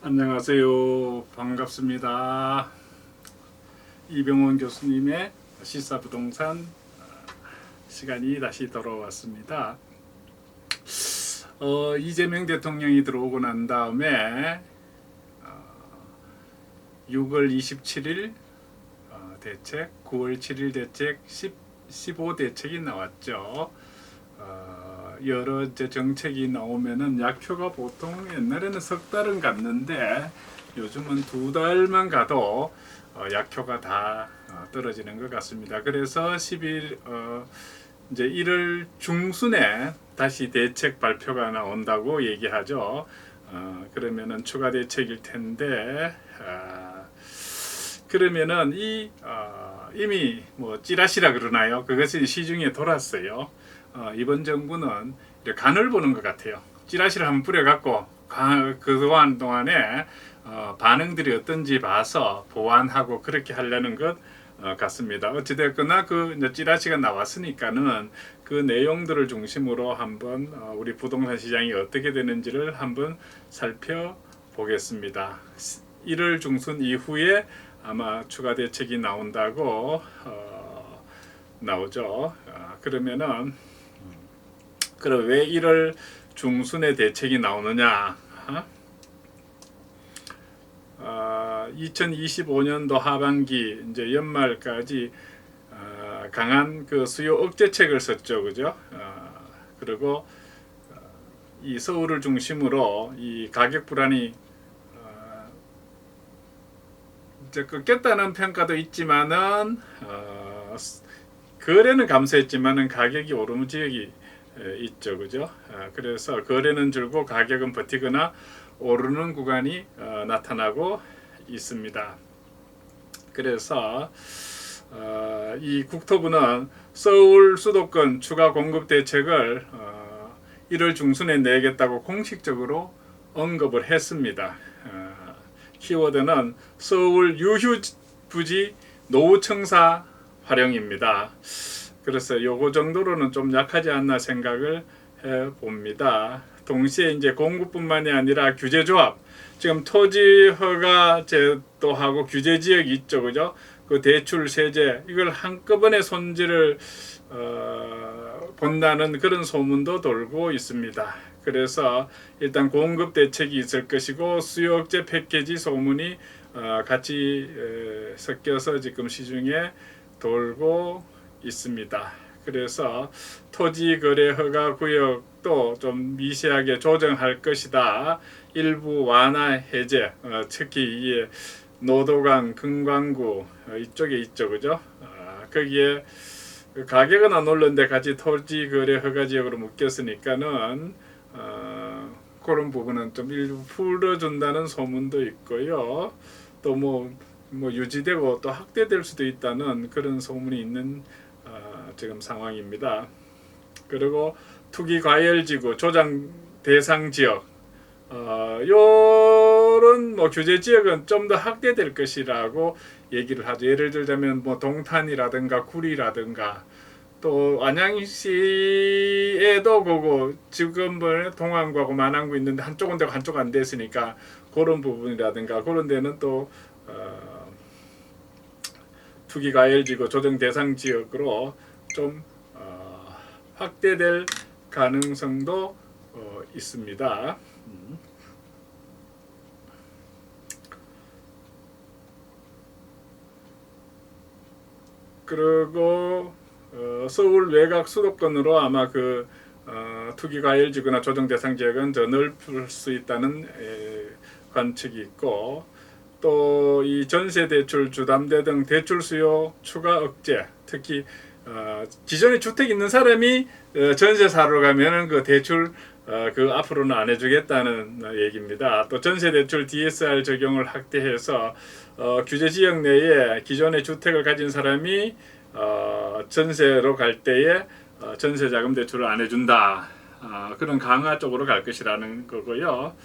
안녕하세요. 반갑습니다. 이병원 교수님의 시사부동산 시간이 다시 돌아왔습니다. 이재명 대통령이 들어오고 난 다음에 6월 27일 대책, 9월 7일 대책, 15 대책이 나왔죠. 여러 이제 정책이 나오면은 약효가 보통 옛날에는 석 달은 갔는데 요즘은 두 달만 가도 약효가 다 떨어지는 것 같습니다. 그래서 10일 이제 1월 중순에 다시 대책 발표가 나온다고 얘기하죠. 그러면은 추가 대책일 텐데 그러면은 이미 뭐 찌라시라 그러나요? 그것이 시중에 돌았어요. 이번 정부는 간을 보는 것 같아요. 찌라시를 한번 뿌려갖고 그동안 동안에 반응들이 어떤지 봐서 보완하고 그렇게 하려는 것 같습니다. 어찌됐거나 그 찌라시가 나왔으니까는 그 내용들을 중심으로 한번 우리 부동산 시장이 어떻게 되는지를 한번 살펴보겠습니다. 1월 중순 이후에 아마 추가 대책이 나온다고 나오죠. 그러면은 그럼 왜 1월 중순에 대책이 나오느냐? 2025년도 하반기 이제 연말까지 강한 그 수요 억제책을 썼죠, 그죠? 그리고 이 서울을 중심으로 이 가격 불안이 이제 꺾였다는 평가도 있지만은 거래는 감소했지만은 가격이 오르는 지역이 있죠, 그죠? 그래서 거래는 줄고 가격은 버티거나 오르는 구간이 나타나고 있습니다. 그래서 이 국토부는 서울 수도권 추가 공급 대책을 1월 중순에 내겠다고 공식적으로 언급을 했습니다. 키워드는 서울 유휴부지 노후청사 활용입니다. 그래서 요거 정도로는 좀 약하지 않나 생각을 해봅니다. 동시에 이제 공급뿐만이 아니라 규제조합, 지금 토지허가 제도하고 규제지역이 있죠, 그죠? 그 대출 세제 이걸 한꺼번에 손질을 본다는 그런 소문도 돌고 있습니다. 그래서 일단 공급 대책이 있을 것이고 수요 억제 패키지 소문이 같이 섞여서 지금 시중에 돌고 있습니다. 그래서 토지 거래 허가 구역도 좀 미세하게 조정할 것이다. 일부 완화 해제, 특히 이 노도강, 금강구 이쪽에 있죠, 그죠? 거기에 가격은 안 올랐는데 같이 토지 거래 허가 지역으로 묶였으니까는 그런 부분은 좀 일부 풀어준다는 소문도 있고요. 또 뭐 유지되고 또 확대될 수도 있다는 그런 소문이 있는 지금 상황입니다. 그리고 투기 과열지구, 조장 대상 지역, 요런 규제 지역은 좀 더 확대될 것이라고 얘기를 하죠. 예를 들자면 동탄이라든가 구리라든가 또 안양시에도 그거 지금 동안구하고 만안구 있는데 한쪽은 되고 한쪽 안 됐으니까 그런 부분이라든가 그런 데는 또 투기 과열지구 조정 대상 지역으로 좀 확대될 가능성도 있습니다. 그리고 서울 외곽 수도권으로 아마 그 투기 과열지구나 조정 대상 지역은 더 넓을 수 있다는 관측이 있고 또 이 전세 대출 주담대 등 대출 수요 추가 억제, 특히 기존에 주택 있는 사람이 전세 사러 가면은 그 대출 그 앞으로는 안 해주겠다는 얘기입니다. 또 전세 대출 DSR 적용을 확대해서 규제 지역 내에 기존에 주택을 가진 사람이 전세로 갈 때에 전세 자금 대출을 안 해준다. 그런 강화 쪽으로 갈 것이라는 거고요.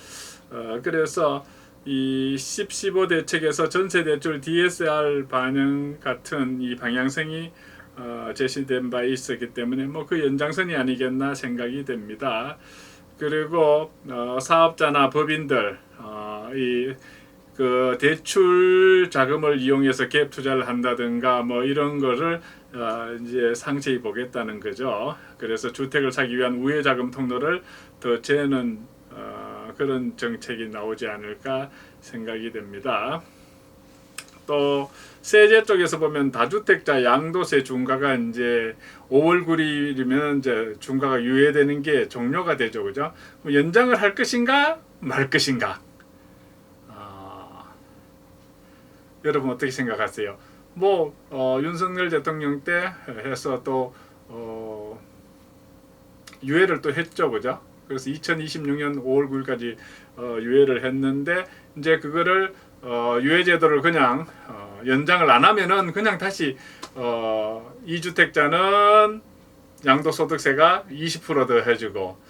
그래서 이 10-15 대책에서 전세 대출 DSR 반영 같은 이 방향성이 제시된 바 있었기 때문에 뭐 그 연장선이 아니겠나 생각이 됩니다. 그리고 사업자나 법인들 이 그 대출 자금을 이용해서 갭 투자를 한다든가 뭐 이런 거를 이제 상세히 보겠다는 거죠. 그래서 주택을 사기 위한 우회 자금 통로를 더 재는 그런 정책이 나오지 않을까 생각이 됩니다. 또 세제 쪽에서 보면 다주택자 양도세 중과가 이제 5월 9일이면 이제 중과가 유예되는 게 종료가 되죠, 그죠? 연장을 할 것인가 말 것인가? 여러분 어떻게 생각하세요? 뭐 윤석열 대통령 때 해서 또 유예를 또 했죠, 그죠? 그래서 2026년 5월 9일까지 유예를 했는데 이제 그거를 유예 제도를 그냥 연장을 안 하면은 그냥 다시 2주택자는 양도소득세가 20% 더 해주고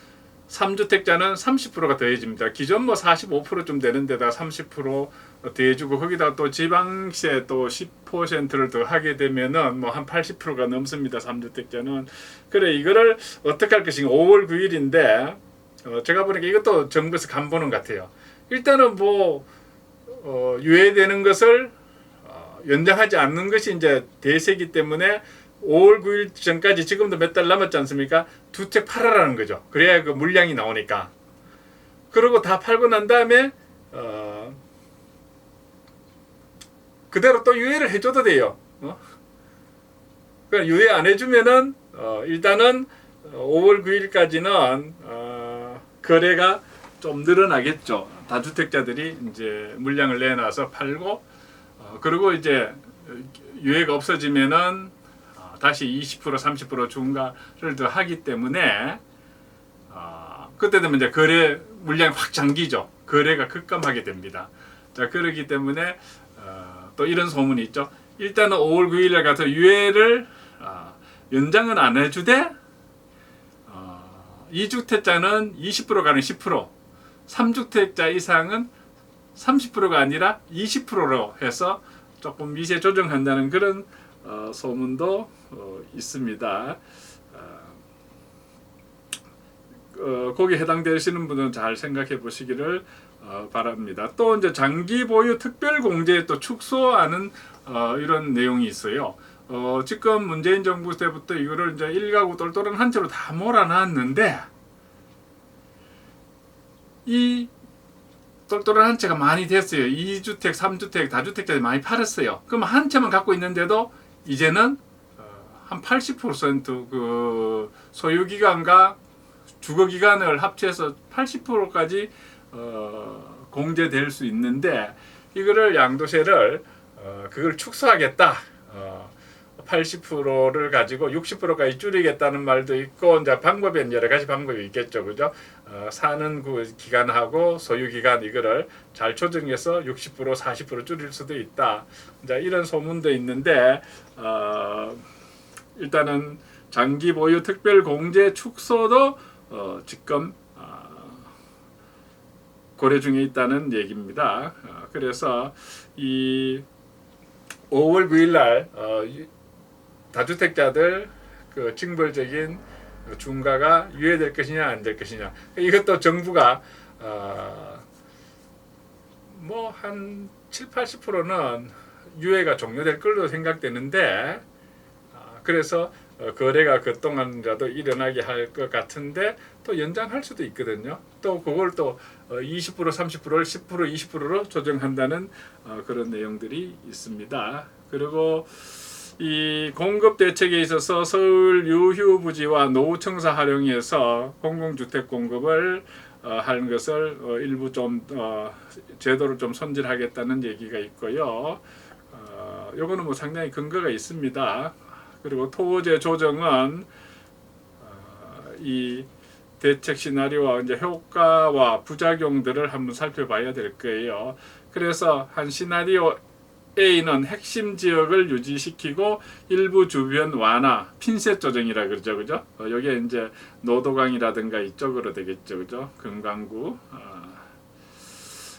3주택자는 30%가 더해집니다. 기존 뭐 45%좀 되는 데다 30% 더해주고 거기다 또 지방세 또 10%를 더 하게 되면은 뭐 한 80%가 넘습니다. 3주택자는. 그래 이거를 어떻게 할 것인가. 5월 9일인데 제가 보니까 이것도 정부에서 간보는 것 같아요. 일단은 뭐 유예되는 것을 연장하지 않는 것이 이제 대세이기 때문에 5월 9일 전까지 지금도 몇 달 남았지 않습니까? 두 채 팔아라는 거죠. 그래야 그 물량이 나오니까. 그리고 다 팔고 난 다음에 그대로 또 유예를 해줘도 돼요. 그러니까 유예 안 해주면은 일단은 5월 9일까지는 거래가 좀 늘어나겠죠. 다주택자들이 이제 물량을 내놔서 팔고 그리고 이제 유예가 없어지면은 다시 20% 30% 중과를 더 하기 때문에 그때 되면 이제 거래 물량이 확 잠기죠. 거래가 급감하게 됩니다. 자 그렇기 때문에 또 이런 소문이 있죠. 일단은 5월 9일에 가서 유예를 연장은 안 해주되 2주택자는 20% 가는 10%, 3주택자 이상은 30%가 아니라 20%로 해서 조금 미세 조정한다는 그런 소문도 있습니다. 거기에 해당되시는 분은 잘 생각해 보시기를 바랍니다. 또 이제 장기 보유 특별 공제 또 축소하는 이런 내용이 있어요. 지금 문재인 정부 때부터 이거를 이제 일가구 똘똘한 한 채로 다 몰아놨는데 이 똘똘한 한 채가 많이 됐어요. 2주택, 3주택, 다주택자들이 많이 팔았어요. 그럼 한 채만 갖고 있는데도 이제는 한 80%그 소유기간과 주거기간을 합쳐서 80%까지 공제될 수 있는데 이거를 양도세를 그걸 축소하겠다. 80%를 가지고 60%까지 줄이겠다는 말도 있고 이제 방법엔 여러 가지 방법이 있겠죠, 그죠? 사는 그 기간하고 소유 기간 이거를 잘 조정해서 60% 40% 줄일 수도 있다. 이제 이런 소문도 있는데 일단은 장기 보유 특별 공제 축소도 지금 고려 중에 있다는 얘기입니다. 그래서 이 5월 9일 날 다주택자들 그 징벌적인 중과가 유예될 것이냐 안 될 것이냐 이것도 정부가 뭐 한 70-80%는 유예가 종료될 걸로 생각되는데 그래서 거래가 그동안이라도 일어나게 할 것 같은데 또 연장할 수도 있거든요. 또 그걸 또 20% 30%를 10% 20%로 조정한다는 그런 내용들이 있습니다. 그리고 이 공급 대책에 있어서 서울 유휴부지와 노후청사 활용해서 공공주택 공급을 하는 것을 일부 좀 제도를 좀 손질하겠다는 얘기가 있고요. 요거는 뭐 상당히 근거가 있습니다. 그리고 토제 조정은 이 대책 시나리오와 이제 효과와 부작용들을 한번 살펴봐야 될 거예요. 그래서 한 시나리오 A는 핵심 지역을 유지시키고 일부 주변 완화, 핀셋 조정이라 그러죠, 그죠? 여기에 이제 노도강이라든가 이쪽으로 되겠죠, 그죠? 금강구.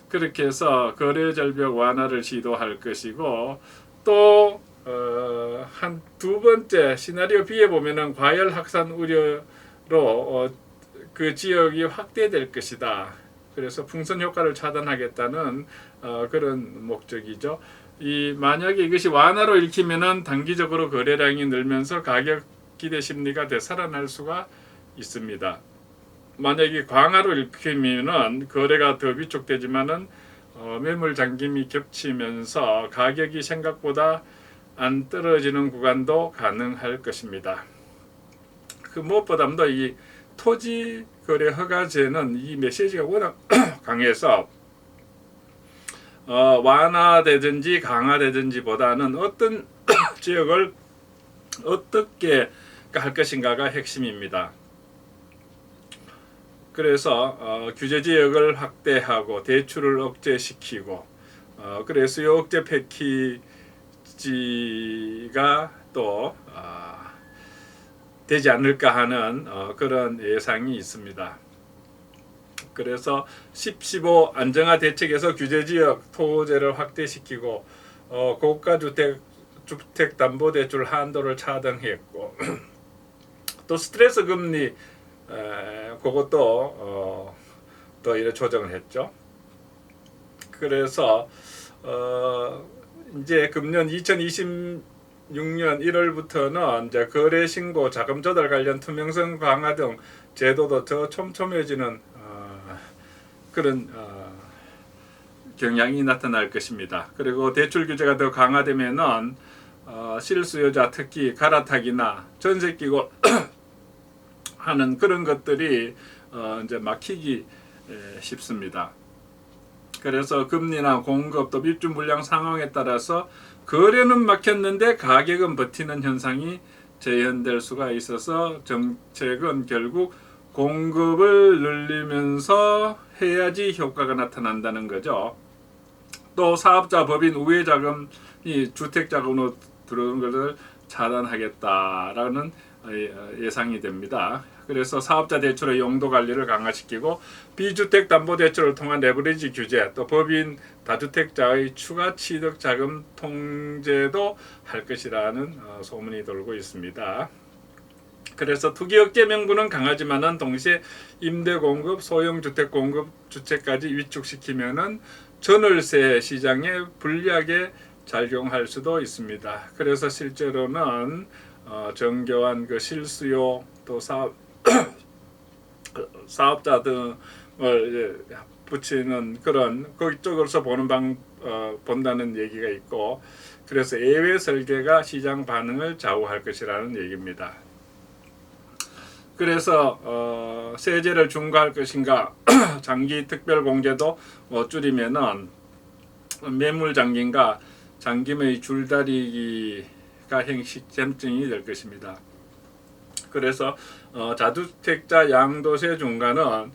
그렇게 해서 거래 절벽 완화를 시도할 것이고, 또 한 두 번째 시나리오 B에 보면은 과열 확산 우려로 그 지역이 확대될 것이다. 그래서 풍선 효과를 차단하겠다는 그런 목적이죠. 만약에 이것이 완화로 읽히면은 단기적으로 거래량이 늘면서 가격 기대 심리가 되살아날 수가 있습니다. 만약에 강화로 읽히면은 거래가 더 위축되지만은 매물 잠김이 겹치면서 가격이 생각보다 안 떨어지는 구간도 가능할 것입니다. 그 무엇보다도 이 토지 거래 허가제는 이 메시지가 워낙 강해서 완화되든지 강화되든지보다는 어떤 지역을 어떻게 할 것인가가 핵심입니다. 그래서 규제 지역을 확대하고 대출을 억제시키고 그래서 수요 억제 패키지가 또 되지 않을까 하는 그런 예상이 있습니다. 그래서 10.15 안정화 대책에서 규제지역 토제를 확대시키고 고가 주택담보대출 한도를 차등했고 또 스트레스 금리 그것도 또 이렇게 조정을 했죠. 그래서 이제 금년 2026년 1월부터는 이제 거래 신고, 자금 조달 관련 투명성 강화 등 제도도 더 촘촘해지는 그런 경향이 나타날 것입니다. 그리고 대출 규제가 더 강화되면은 실수요자 특히 갈아타기나 전세 끼고 하는 그런 것들이 이제 막히기 쉽습니다. 그래서 금리나 공급 또 입주 물량 상황에 따라서 거래는 막혔는데 가격은 버티는 현상이 재현될 수가 있어서 정책은 결국 공급을 늘리면서 해야지 효과가 나타난다는 거죠. 또 사업자 법인 우회 자금이 주택 자금으로 들어오는 것을 차단하겠다라는 예상이 됩니다. 그래서 사업자 대출의 용도 관리를 강화시키고 비주택 담보대출을 통한 레버리지 규제, 또 법인 다주택자의 추가 취득 자금 통제도 할 것이라는 소문이 돌고 있습니다. 그래서 투기 억제 명분은 강하지만은 동시에 임대 공급, 소형 주택 공급 주체까지 위축시키면은 전월세 시장에 불리하게 작용할 수도 있습니다. 그래서 실제로는 정교한 그 실수요 또 사업자 등을 붙이는 그런 그쪽으로서 본다는 얘기가 있고, 그래서 예외 설계가 시장 반응을 좌우할 것이라는 얘기입니다. 그래서 세제를 중과할 것인가, 장기 특별 공제도 줄이면은 매물 잠김과 잠김의 줄다리기가 현실증이 될 것입니다. 그래서 자주택자 양도세 중과는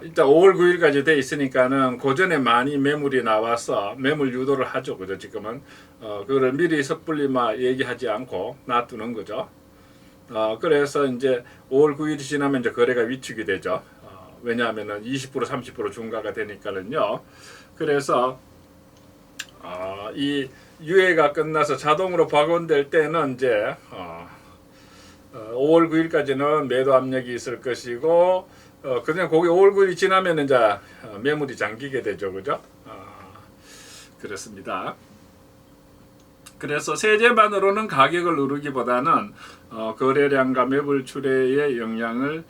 일단 5월 9일까지 돼 있으니까는 그 전에 많이 매물이 나와서 매물 유도를 하죠, 그죠? 지금은 그거를 미리 섣불리 막 얘기하지 않고 놔두는 거죠. 그래서 이제 5월 9일이 지나면 이제 거래가 위축이 되죠. 왜냐하면은 20% 30% 중과가 되니까는요. 그래서 이 유예가 끝나서 자동으로 박원될 때는 이제 5월 9일까지는 매도 압력이 있을 것이고, 그냥 거기 5월 9일이 지나면 이제 매물이 잠기게 되죠, 그죠? 그렇습니다. 그래서 세제만으로는 가격을 누르기보다는 거래량과 매물 출회에 영향을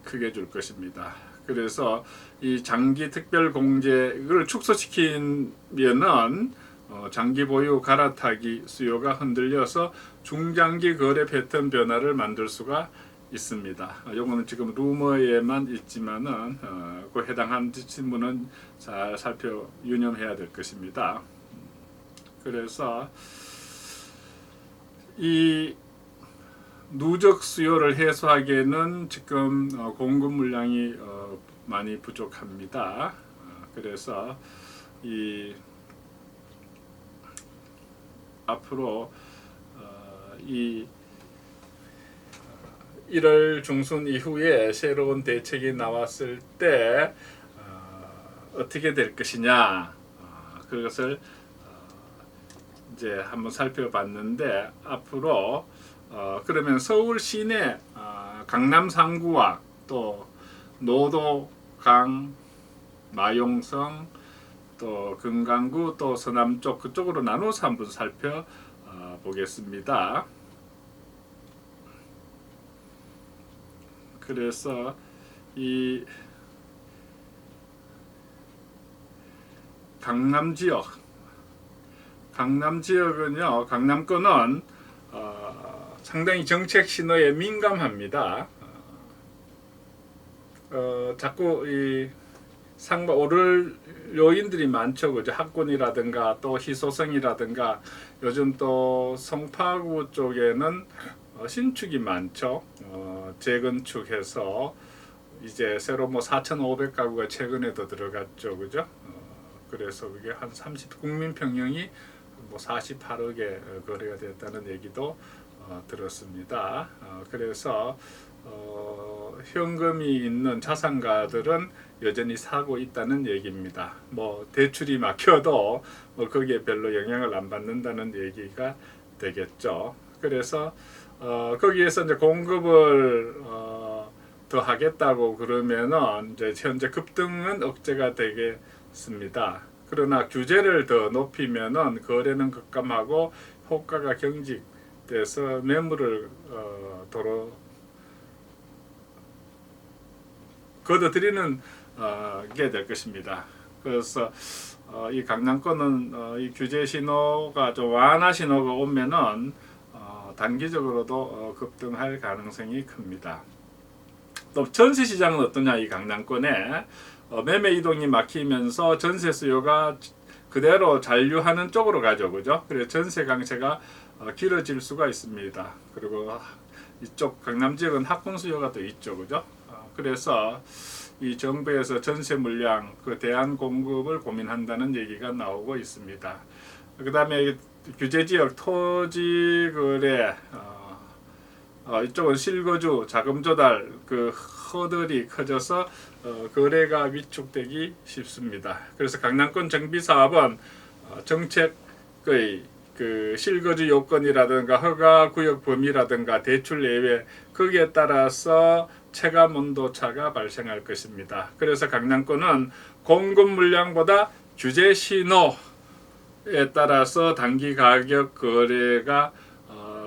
크게 줄 것입니다. 그래서 이 장기 특별 공제를 축소시키면은 장기 보유 갈아타기 수요가 흔들려서 중장기 거래 패턴 변화를 만들 수가 있습니다. 이거는 지금 루머에만 있지만은 그 해당한 신문은 잘 유념해야 될 것입니다. 그래서 이 누적 수요를 해소하기에는 지금 공급 물량이 많이 부족합니다. 그래서 이 앞으로 이 1월 중순 이후에 새로운 대책이 나왔을 때 어떻게 될 것이냐, 그것을 이제 한번 살펴봤는데, 앞으로 그러면 서울 시내 강남 3구와 또 노도강, 마용성, 또 금강구, 또 서남 쪽 그쪽으로 나눠서 한번 살펴보겠습니다. 그래서 이 강남 지역은요, 강남권은 상당히 정책 신호에 민감합니다. 자꾸 이 상바 오를 요인들이 많죠, 그죠? 학군이라든가 또 희소성이라든가, 요즘 또 송파구 쪽에는 신축이 많죠. 재건축해서 이제 새로 뭐 4,500가구가 최근에도 들어갔죠, 그죠? 그래서 그게 한 30 국민평형이 뭐 48억에 거래가 됐다는 얘기도 들었습니다. 그래서 현금이 있는 자산가들은 여전히 사고 있다는 얘기입니다. 뭐 대출이 막혀도 뭐 거기에 별로 영향을 안 받는다는 얘기가 되겠죠. 그래서 거기에서 이제 공급을 더 하겠다고 그러면은 이제 현재 급등은 억제가 되겠습니다. 그러나 규제를 더 높이면은 거래는 급감하고 호가가 경직돼서 매물을 도로 걷어들이는 게 될 것입니다. 그래서 이 강남권은 이 규제 신호가 좀 완화 신호가 오면은 단기적으로도 급등할 가능성이 큽니다. 또 전세 시장은 어떠냐, 이 강남권에 매매 이동이 막히면서 전세 수요가 그대로 잔류하는 쪽으로 가죠, 그죠? 그래서 전세 강세가 길어질 수가 있습니다. 그리고 이쪽 강남 지역은 학군 수요가 또 있죠, 그죠? 그래서 이 정부에서 전세 물량 그 대안 공급을 고민한다는 얘기가 나오고 있습니다. 그 다음에 규제 지역 토지 거래, 이쪽은 실거주 자금 조달 그 허들이 커져서 거래가 위축되기 쉽습니다. 그래서 강남권 정비 사업은 정책의 그 실거주 요건이라든가 허가 구역 범위라든가 대출 예외 거기에 따라서 체감 온도차가 발생할 것입니다. 그래서 강남권은 공급 물량보다 규제 신호에 따라서 단기 가격 거래가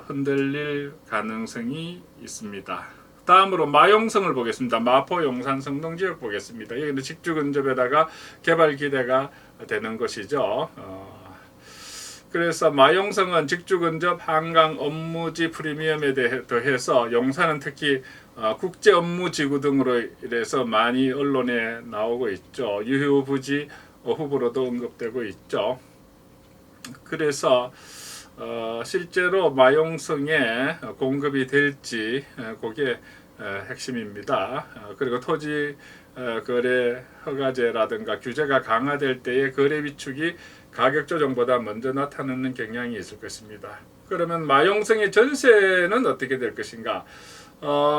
흔들릴 가능성이 있습니다. 다음으로 마용성을 보겠습니다. 마포, 용산, 성동 지역 보겠습니다. 여기는 직주 근접에다가 개발 기대가 되는 것이죠. 그래서 마용성은 직주 근접 한강 업무지 프리미엄에 더해서 용산은 특히 국제 업무지구 등으로 인해서 많이 언론에 나오고 있죠. 유휴부지 후보로도 언급되고 있죠. 그래서 실제로 마용성에 공급이 될지 그게 핵심입니다. 그리고 토지 거래 허가제라든가 규제가 강화될 때의 거래 위축이 가격 조정보다 먼저 나타나는 경향이 있을 것입니다. 그러면 마용성의 전세는 어떻게 될 것인가?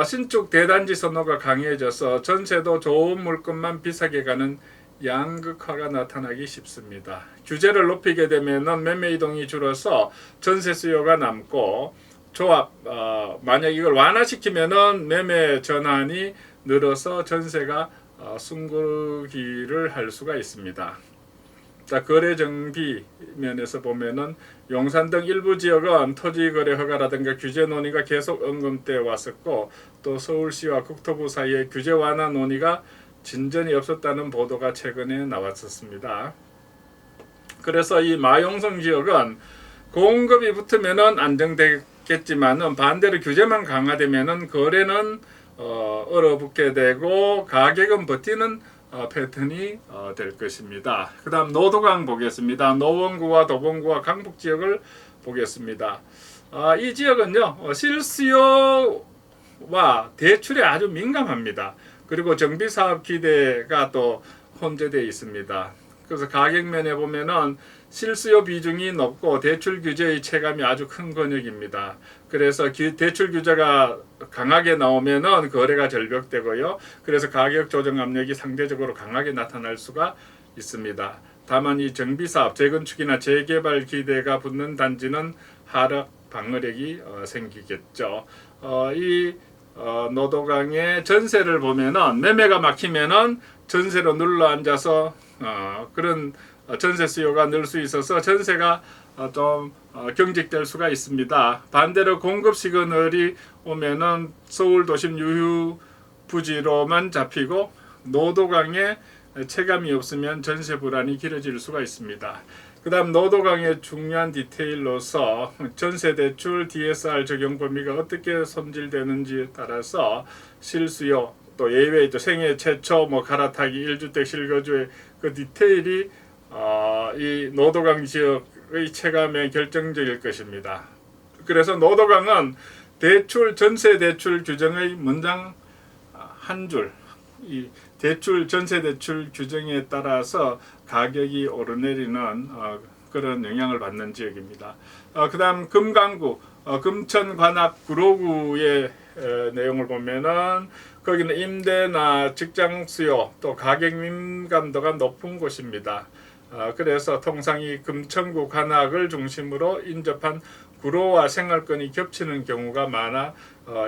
신축 대단지 선호가 강해져서 전세도 좋은 물건만 비싸게 가는 양극화가 나타나기 쉽습니다. 규제를 높이게 되면 매매 이동이 줄어서 전세 수요가 남고 조합 만약 이걸 완화시키면은 매매 전환이 늘어서 전세가 숨고르기를 할 수가 있습니다. 자, 거래 정비 면에서 보면은 용산 등 일부 지역은 토지 거래 허가라든가 규제 논의가 계속 언급돼 왔었고, 또 서울시와 국토부 사이에 규제 완화 논의가 진전이 없었다는 보도가 최근에 나왔었습니다. 그래서 이 마용성 지역은 공급이 붙으면은 안정되겠지만은 반대로 규제만 강화되면은 거래는 얼어붙게 되고 가격은 버티는 패턴이 될 것입니다. 그 다음 노도강 보겠습니다. 노원구와 도봉구와 강북 지역을 보겠습니다. 이 지역은요, 실수요와 대출에 아주 민감합니다. 그리고 정비사업 기대가 또 혼재되어 있습니다. 그래서 가격면에 보면은 실수요 비중이 높고 대출 규제의 체감이 아주 큰 권역입니다. 그래서 대출 규제가 강하게 나오면은 거래가 절벽되고요. 그래서 가격 조정 압력이 상대적으로 강하게 나타날 수가 있습니다. 다만 이 정비사업, 재건축이나 재개발 기대가 붙는 단지는 하락 방어력이 생기겠죠. 이 노도강의 전세를 보면은 매매가 막히면은 전세로 눌러 앉아서 그런 전세 수요가 늘 수 있어서 전세가 좀 경직될 수가 있습니다. 반대로 공급 시그널이 오면은 서울 도심 유휴 부지로만 잡히고 노도강에 체감이 없으면 전세 불안이 길어질 수가 있습니다. 그 다음 노도강의 중요한 디테일로서 전세대출 DSR 적용 범위가 어떻게 손질되는지에 따라서 실수요 또 예외 생애 최초 갈아타기 1주택 실거주의 그 디테일이 이 노도강 지역의 체감에 결정적일 것입니다. 그래서 노도강은 대출 전세 대출 규정의 문장 한 줄, 이 대출 전세 대출 규정에 따라서 가격이 오르내리는 그런 영향을 받는 지역입니다. 그다음 금강구, 금천 관악 구로구의 내용을 보면은 거기는 임대나 직장 수요 또 가격 민감도가 높은 곳입니다. 그래서 통상 이 금천구 관악을 중심으로 인접한 구로와 생활권이 겹치는 경우가 많아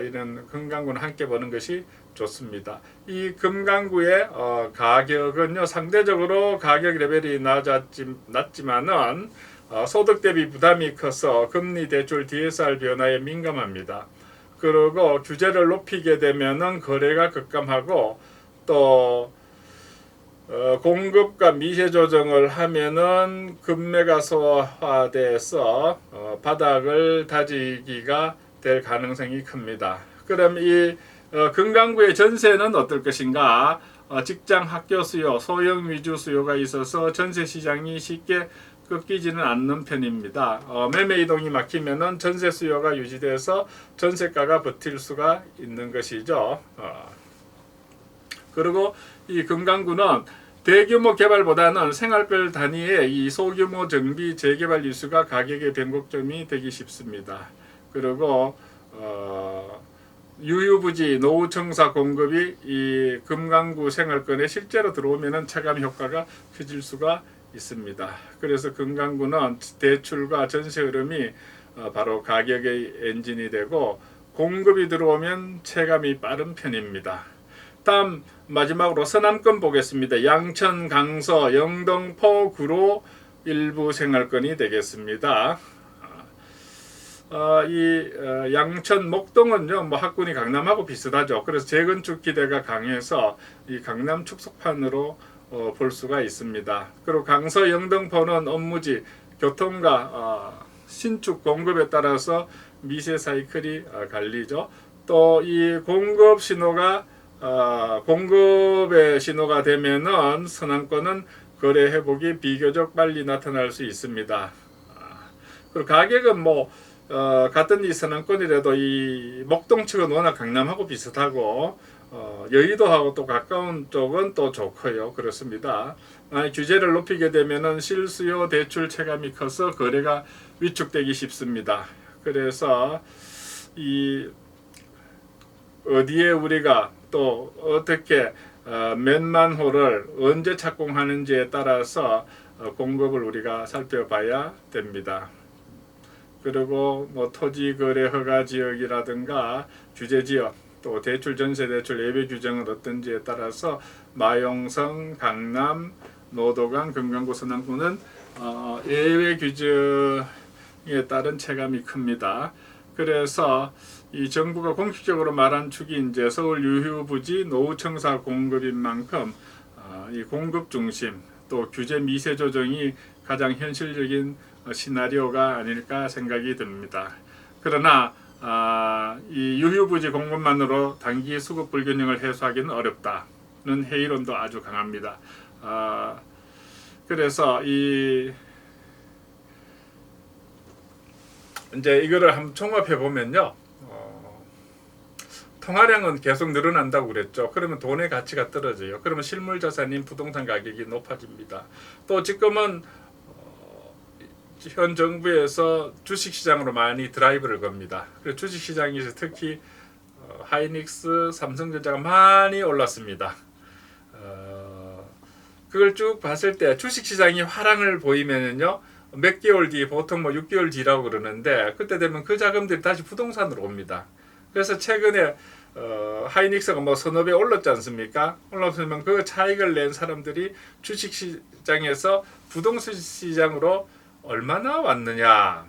이런 금강구는 함께 보는 것이 좋습니다. 이 금강구의 가격은요 상대적으로 가격 레벨이 낮지만은 소득 대비 부담이 커서 금리 대출 DSR 변화에 민감합니다. 그리고 규제를 높이게 되면은 거래가 급감하고 또 공급과 미세 조정을 하면은 금매가 소화돼서 바닥을 다지기가 될 가능성이 큽니다. 그럼 이 금강구의 전세는 어떨 것인가? 직장 학교 수요, 소형 위주 수요가 있어서 전세 시장이 쉽게 꺾이지는 않는 편입니다. 매매 이동이 막히면은 전세 수요가 유지돼서 전세가가 버틸 수가 있는 것이죠. 그리고 이 금강구는 대규모 개발보다는 생활별 단위의 이 소규모 정비 재개발 일수가 가격의 변곡점이 되기 쉽습니다. 그리고 유휴부지 노후청사 공급이 이 금강구 생활권에 실제로 들어오면은 체감 효과가 커질 수가 있습니다. 그래서 금강구는 대출과 전세 흐름이 바로 가격의 엔진이 되고 공급이 들어오면 체감이 빠른 편입니다. 다음 마지막으로 서남권 보겠습니다. 양천, 강서, 영등포, 구로 일부 생활권이 되겠습니다. 양천, 목동은요, 학군이 강남하고 비슷하죠. 그래서 재건축 기대가 강해서 이 강남 축소판으로 볼 수가 있습니다. 그리고 강서, 영등포는 업무지, 교통과 신축 공급에 따라서 미세 사이클이 갈리죠. 또 이 공급 신호가 공급의 신호가 되면은 서남권은 거래 회복이 비교적 빨리 나타날 수 있습니다. 그리고 가격은 같은 이 서남권이라도 이 목동 측은 워낙 강남하고 비슷하고 여의도하고 또 가까운 쪽은 또 좋고요. 그렇습니다. 규제를 높이게 되면은 실수요 대출 체감이 커서 거래가 위축되기 쉽습니다. 그래서 이 어디에 우리가 또 어떻게 몇만 호를 언제 착공하는지에 따라서 공급을 우리가 살펴봐야 됩니다. 그리고 토지 거래 허가 지역이라든가 규제 지역 또 대출 전세 대출 예외 규정은 어떤지에 따라서 마용성, 강남, 노도강, 금강구, 서남구는 예외 규정에 따른 체감이 큽니다. 그래서 이 정부가 공식적으로 말한 축이 이제 서울 유휴부지 노후청사 공급인 만큼 이 공급 중심 또 규제 미세 조정이 가장 현실적인 시나리오가 아닐까 생각이 듭니다. 그러나 이 유휴부지 공급만으로 단기 수급 불균형을 해소하기는 어렵다는 회의론도 아주 강합니다. 그래서 이제 이거를 한번 종합해 보면요. 통화량은 계속 늘어난다고 그랬죠. 그러면 돈의 가치가 떨어져요. 그러면 실물 자산인 부동산 가격이 높아집니다. 또 지금은 현 정부에서 주식시장으로 많이 드라이브를 겁니다. 그래서 주식시장에서 특히 하이닉스, 삼성전자가 많이 올랐습니다. 그걸 쭉 봤을 때 주식시장이 화랑을 보이면은요, 몇 개월 뒤, 보통 뭐 6개월 뒤라고 그러는데, 그때 되면 그 자금들이 다시 부동산으로 옵니다. 그래서 최근에 하이닉스가 뭐 서너 배 올랐지 않습니까? 올랐으면 그 차익을 낸 사람들이 주식시장에서 부동산 시장으로 얼마나 왔느냐?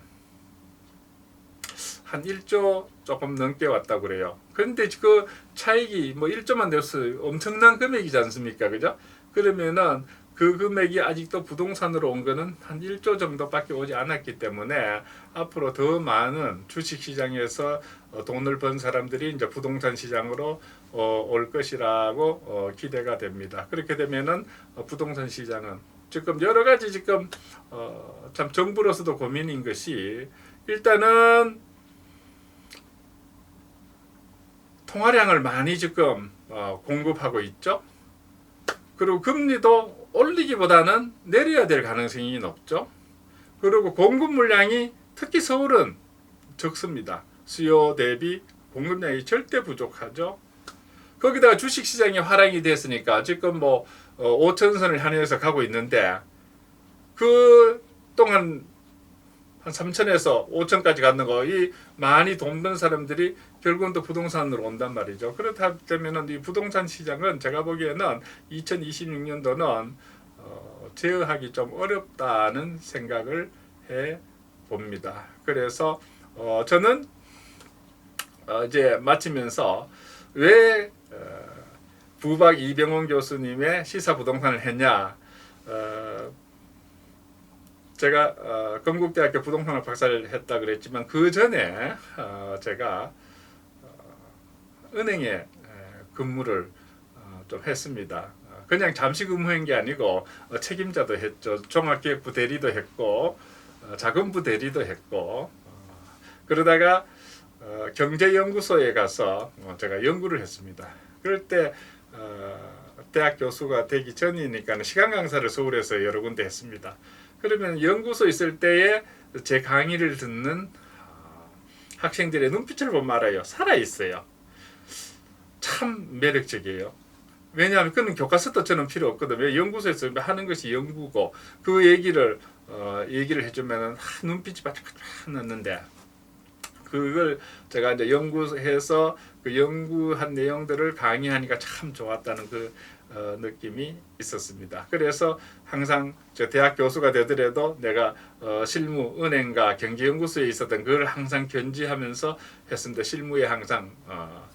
한 1조 조금 넘게 왔다고 그래요. 그런데 그 차익이 뭐 1조만 됐어요. 엄청난 금액이지 않습니까? 그죠? 그러면은 그 금액이 아직도 부동산으로 온 거는 한 1조 정도밖에 오지 않았기 때문에 앞으로 더 많은 주식시장에서 돈을 번 사람들이 이제 부동산 시장으로 올 것이라고 기대가 됩니다. 그렇게 되면은 부동산 시장은 지금 여러 가지 지금 참 정부로서도 고민인 것이 일단은 통화량을 많이 지금 공급하고 있죠. 그리고 금리도 올리기보다는 내려야 될 가능성이 높죠. 그리고 공급 물량이 특히 서울은 적습니다. 수요 대비 공급량이 절대 부족하죠. 거기다가 주식시장이 화랑이 됐으니까 지금 뭐 5천선을 향해서 가고 있는데 그 동안 한 3천에서 5천까지 가는 거, 이 많이 돈 번 사람들이 결국은 또 부동산으로 온단 말이죠. 그렇다면 이 부동산 시장은 제가 보기에는 2026년도는 제어하기 좀 어렵다는 생각을 해 봅니다. 그래서 저는 이제 마치면서 왜 부박 이병헌 교수님의 시사 부동산을 했냐? 제가 건국대학교 부동산학 박사를 했다 그랬지만 그 전에 제가 은행에 근무를 좀 했습니다. 그냥 잠시 근무한 게 아니고 책임자도 했죠. 종합기획부 대리도 했고 자금부 대리도 했고 그러다가 경제연구소에 가서 제가 연구를 했습니다. 그럴 때 대학 교수가 되기 전이니까 시간 강사를 서울에서 여러 군데 했습니다. 그러면 연구소 있을 때에 제 강의를 듣는 학생들의 눈빛을 보면 알아요. 살아있어요. 참 매력적이에요. 왜냐하면 그는 교과서도 저는 필요 없거든요. 연구소에서 하는 것이 연구고 그 얘기를 해주면 눈빛이 바짝바짝 났는데 그걸 제가 이제 연구해서 그 연구한 내용들을 강의하니까 참 좋았다는 그 느낌이 있었습니다. 그래서 항상 저 대학 교수가 되더라도 내가 실무 은행과 경제연구소에 있었던 그걸 항상 견지하면서 했습니다. 실무에 항상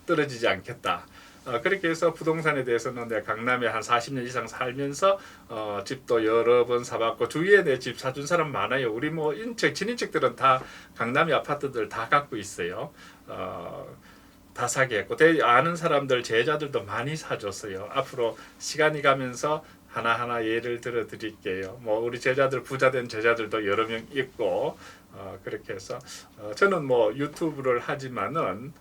떨어지지 않겠다. 그렇게 해서 부동산에 대해서는 내가 강남에 한 40년 이상 살면서 집도 여러 번 사봤고 주위에 내 집 사준 사람 많아요. 우리 뭐 친인척들은 다 강남의 아파트들 다 갖고 있어요. 다 사게 했고 아는 사람들 제자들도 많이 사줬어요. 앞으로 시간이 가면서 하나하나 예를 들어 드릴게요. 뭐 우리 제자들 부자된 제자들도 여러 명 있고 그렇게 해서 저는 뭐 유튜브를 하지만은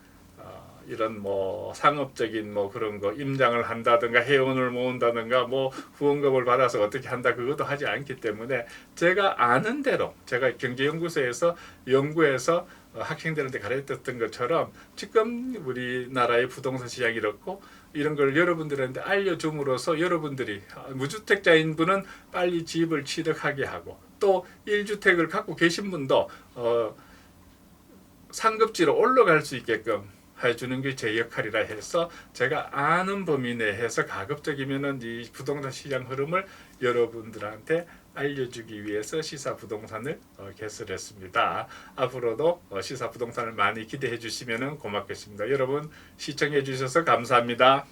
이런 뭐 상업적인 뭐 그런 거 임장을 한다든가 회원을 모은다든가 뭐 후원금을 받아서 어떻게 한다 그것도 하지 않기 때문에 제가 아는 대로 제가 경제연구소에서 연구해서 학생들한테 가르쳤던 것처럼 지금 우리나라의 부동산 시장이 이렇고 이런 걸 여러분들한테 알려줌으로써 여러분들이 무주택자인 분은 빨리 집을 취득하게 하고 또 1주택을 갖고 계신 분도 상급지로 올라갈 수 있게끔 해주는 게 제 역할이라 해서 제가 아는 범위 내에서 가급적이면은 이 부동산 시장 흐름을 여러분들한테 알려주기 위해서 시사 부동산을 개설했습니다. 앞으로도 시사 부동산을 많이 기대해 주시면 고맙겠습니다. 여러분 시청해 주셔서 감사합니다.